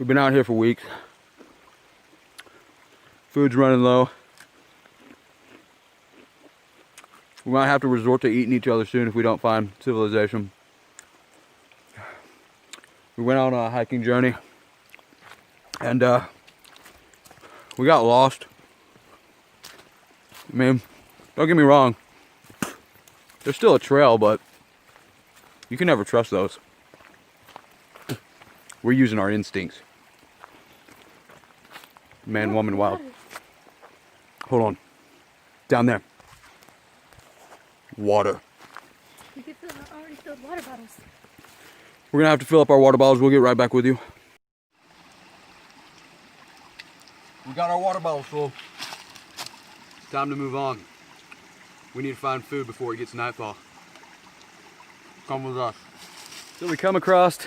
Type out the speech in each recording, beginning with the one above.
been out here for weeks. Food's running low. We might have to resort to eating each other soon if we don't find civilization. We went on a hiking journey and we got lost. I mean, don't get me wrong, there's still a trail, but you can never trust those. We're using our instincts. Man, woman, wild. Hold on. Down there. Water. You get the already filled water bottles. We're gonna have to fill up our water bottles. We'll get right back with you. We got our water bottles full. It's time to move on. We need to find food before it gets nightfall. Come with us. So we come across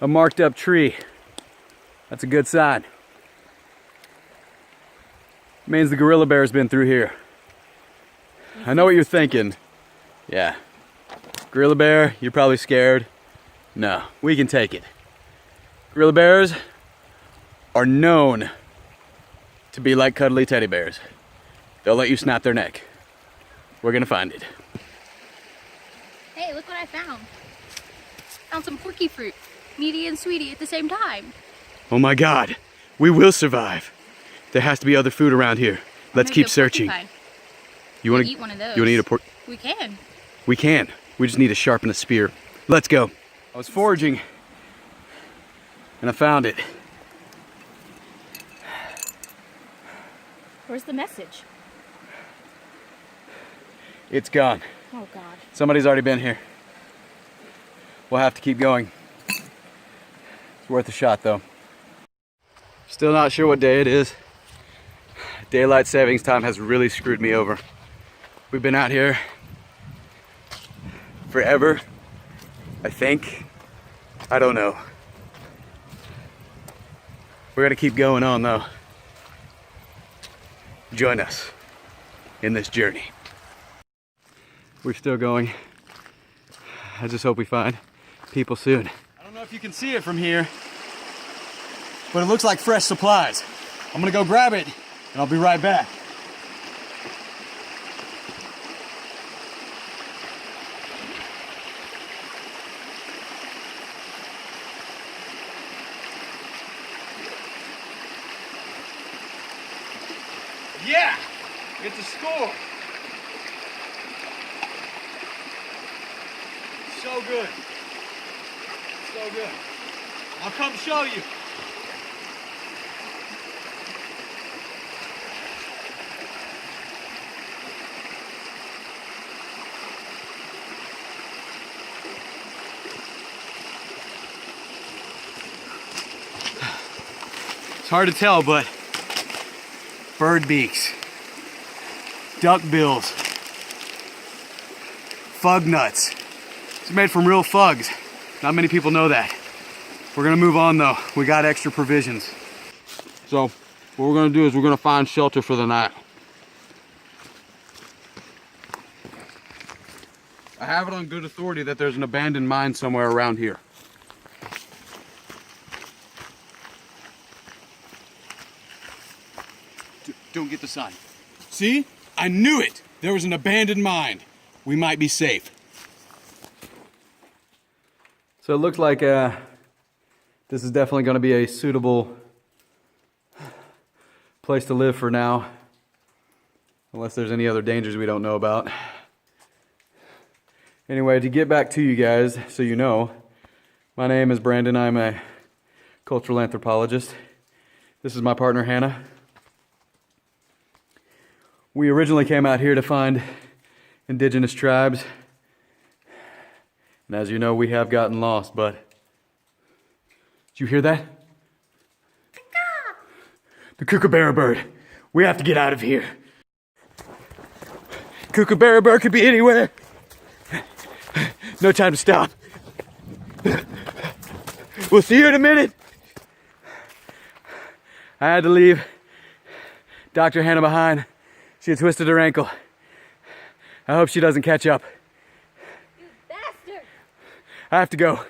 a marked up tree. That's a good sign. It means the gorilla bear's been through here. I know what you're thinking. Yeah. Gorilla bear, you're probably scared. No, we can take it. Gorilla bears are known to be like cuddly teddy bears. They'll let you snap their neck. We're gonna find it. Hey, look what I found. Found some porky fruit. Meaty and sweetie at the same time. Oh my God, we will survive. There has to be other food around here. Let's keep searching. You wanna eat one of those? You wanna eat a pork? We can. We can. We just need to sharpen a spear. Let's go. I was foraging and I found it. Where's the message? It's gone. Oh God. Somebody's already been here. We'll have to keep going. It's worth a shot though. Still not sure what day it is. Daylight savings time has really screwed me over. We've been out here forever, I think. I don't know. We're gonna keep going on though. Join us in this journey. We're still going. I just hope we find people soon. I don't know if you can see it from here, but it looks like fresh supplies. I'm gonna go grab it and I'll be right back. Yeah, it's a score. So good. So good. I'll come show you. It's hard to tell, but bird beaks, duck bills, fug nuts. It's made from real fugs. Not many people know that. We're gonna move on though. We got extra provisions. So what we're gonna do is we're gonna find shelter for the night. I have it on good authority that there's an abandoned mine somewhere around here. Don't get the sign. See? I knew it! There was an abandoned mine. We might be safe. So it looks like this is definitely going to be a suitable place to live for now. Unless there's any other dangers we don't know about. Anyway, to get back to you guys, so you know, my name is Brandon. I'm a cultural anthropologist. This is my partner, Hannah. We originally came out here to find indigenous tribes. And as you know, we have gotten lost, but... Did you hear that? The Kookaburra bird. We have to get out of here. Kookaburra bird could be anywhere. No time to stop. We'll see you in a minute. I had to leave Dr. Hannah behind. She had twisted her ankle. I hope she doesn't catch up. You bastard! I have to go.